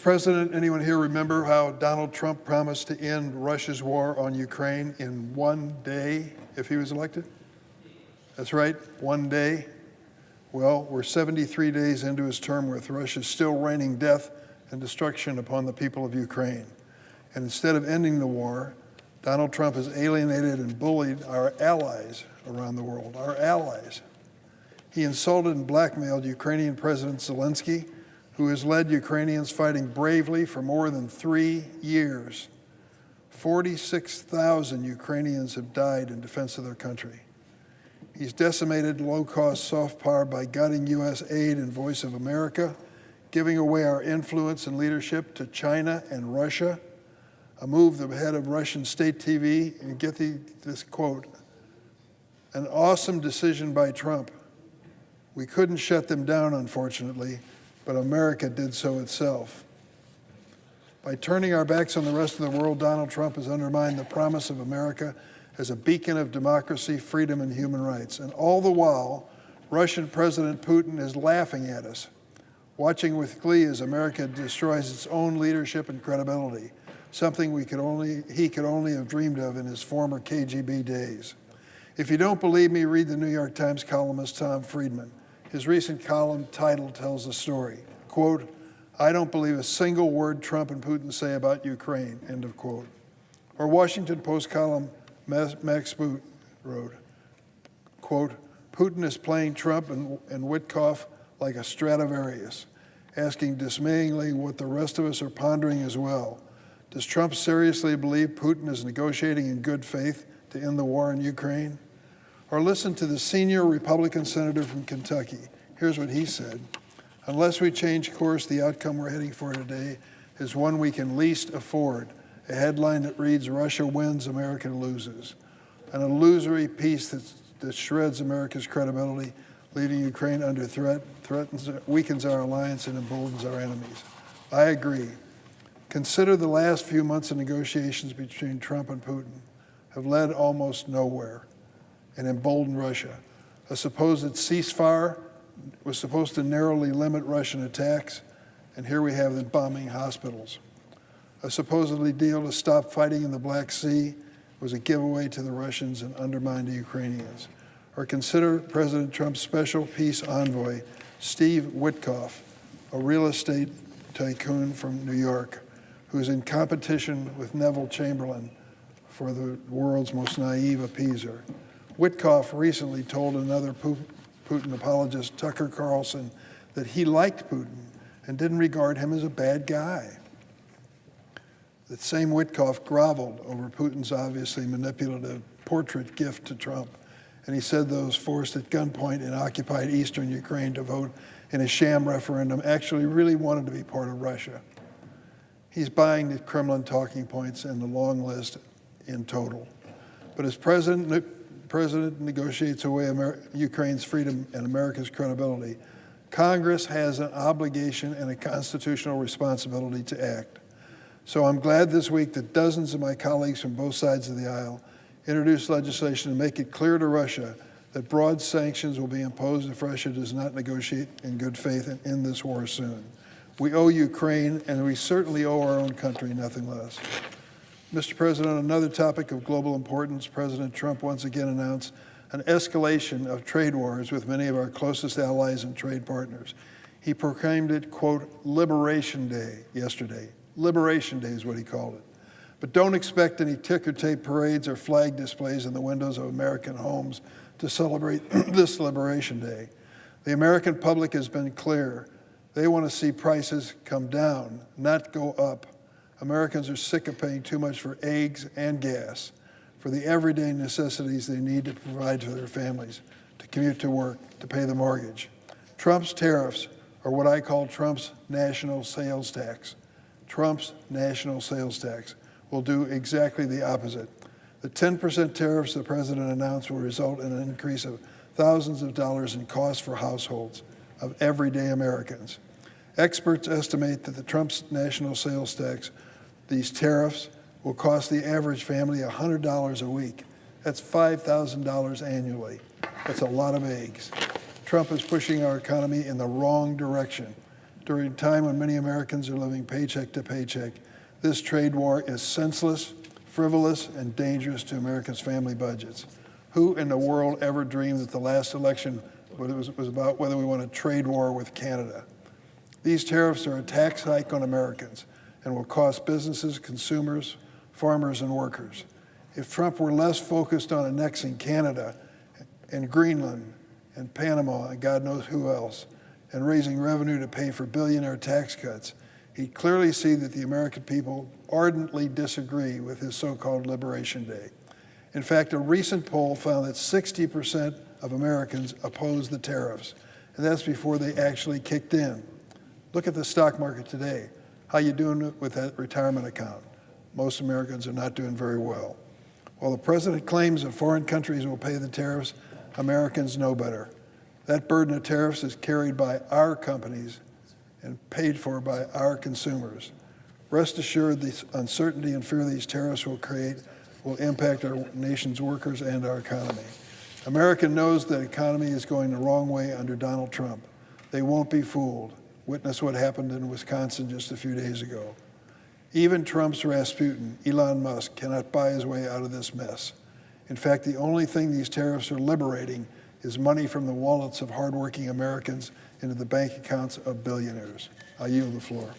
President, anyone here remember how Donald Trump promised to end Russia's war on Ukraine in one day if he was elected? That's right, one day. Well, we're 73 days into his term with Russia still raining death and destruction upon the people of Ukraine. And instead of ending the war, Donald Trump has alienated and bullied our allies around the world, our allies. He insulted and blackmailed Ukrainian President Zelensky, who has led Ukrainians fighting bravely for more than 3 years. 46,000 Ukrainians have died in defense of their country. He's decimated low-cost soft power by gutting U.S. aid and Voice of America, giving away our influence and leadership to China and Russia, a move the head of Russian state TV, and get this quote, "An awesome decision by Trump. We couldn't shut them down, unfortunately, but America did so itself." By turning our backs on the rest of the world, Donald Trump has undermined the promise of America as a beacon of democracy, freedom, and human rights. And all the while, Russian President Putin is laughing at us, watching with glee as America destroys its own leadership and credibility, something he could only have dreamed of in his former KGB days. If you don't believe me, read the New York Times columnist Tom Friedman. His recent column title tells the story. Quote, "I don't believe a single word Trump and Putin say about Ukraine," end of quote. Or Washington Post column Max Boot wrote, quote, "Putin is playing Trump and Witkoff like a Stradivarius, asking dismayingly what the rest of us are pondering as well. Does Trump seriously believe Putin is negotiating in good faith to end the war in Ukraine?" Or listen to the senior Republican senator from Kentucky. Here's what he said: "Unless we change course, the outcome we're heading for today is one we can least afford. A headline that reads, 'Russia wins, America loses.' An illusory peace that shreds America's credibility, leaving Ukraine under threat, weakens our alliance, and emboldens our enemies." I agree. Consider the last few months of negotiations between Trump and Putin have led almost nowhere and emboldened Russia. A supposed ceasefire was supposed to narrowly limit Russian attacks, and here we have them bombing hospitals. A supposedly deal to stop fighting in the Black Sea was a giveaway to the Russians and undermined the Ukrainians. Or consider President Trump's special peace envoy, Steve Witkoff, a real estate tycoon from New York, who's in competition with Neville Chamberlain for the world's most naive appeaser. Witkoff recently told another Putin apologist, Tucker Carlson, that he liked Putin and didn't regard him as a bad guy. That same Witkoff groveled over Putin's obviously manipulative portrait gift to Trump, and he said those forced at gunpoint in occupied eastern Ukraine to vote in a sham referendum actually really wanted to be part of Russia. He's buying the Kremlin talking points and the long list in total. But as President negotiates away Ukraine's freedom and America's credibility, Congress has an obligation and a constitutional responsibility to act. So I'm glad this week that dozens of my colleagues from both sides of the aisle introduced legislation to make it clear to Russia that broad sanctions will be imposed if Russia does not negotiate in good faith and end this war soon. We owe Ukraine, and we certainly owe our own country nothing less. Mr. President, on another topic of global importance, President Trump once again announced an escalation of trade wars with many of our closest allies and trade partners. He proclaimed it, quote, Liberation Day yesterday. Liberation Day is what he called it. But don't expect any ticker tape parades or flag displays in the windows of American homes to celebrate this Liberation Day. The American public has been clear. They want to see prices come down, not go up. Americans are sick of paying too much for eggs and gas, for the everyday necessities they need to provide for their families, to commute to work, to pay the mortgage. Trump's tariffs are what I call Trump's national sales tax. Trump's national sales tax will do exactly the opposite. The 10% tariffs the president announced will result in an increase of thousands of dollars in costs for households of everyday Americans. Experts estimate that the Trump's national sales tax, these tariffs, will cost the average family $100 a week. That's $5,000 annually. That's a lot of eggs. Trump is pushing our economy in the wrong direction. During a time when many Americans are living paycheck to paycheck, this trade war is senseless, frivolous, and dangerous to Americans' family budgets. Who in the world ever dreamed that the last election was about whether we want a trade war with Canada? These tariffs are a tax hike on Americans and will cost businesses, consumers, farmers, and workers. If Trump were less focused on annexing Canada and Greenland and Panama and God knows who else, and raising revenue to pay for billionaire tax cuts, he'd clearly see that the American people ardently disagree with his so-called Liberation Day. In fact, a recent poll found that 60% of Americans oppose the tariffs, and that's before they actually kicked in. Look at the stock market today. How you doing with that retirement account? Most Americans are not doing very well. While the president claims that foreign countries will pay the tariffs, Americans know better. That burden of tariffs is carried by our companies and paid for by our consumers. Rest assured, the uncertainty and fear these tariffs will impact our nation's workers and our economy. America knows the economy is going the wrong way under Donald Trump. They won't be fooled. Witness what happened in Wisconsin just a few days ago. Even Trump's Rasputin, Elon Musk, cannot buy his way out of this mess. In fact, the only thing these tariffs are liberating is money from the wallets of hardworking Americans into the bank accounts of billionaires. I yield the floor.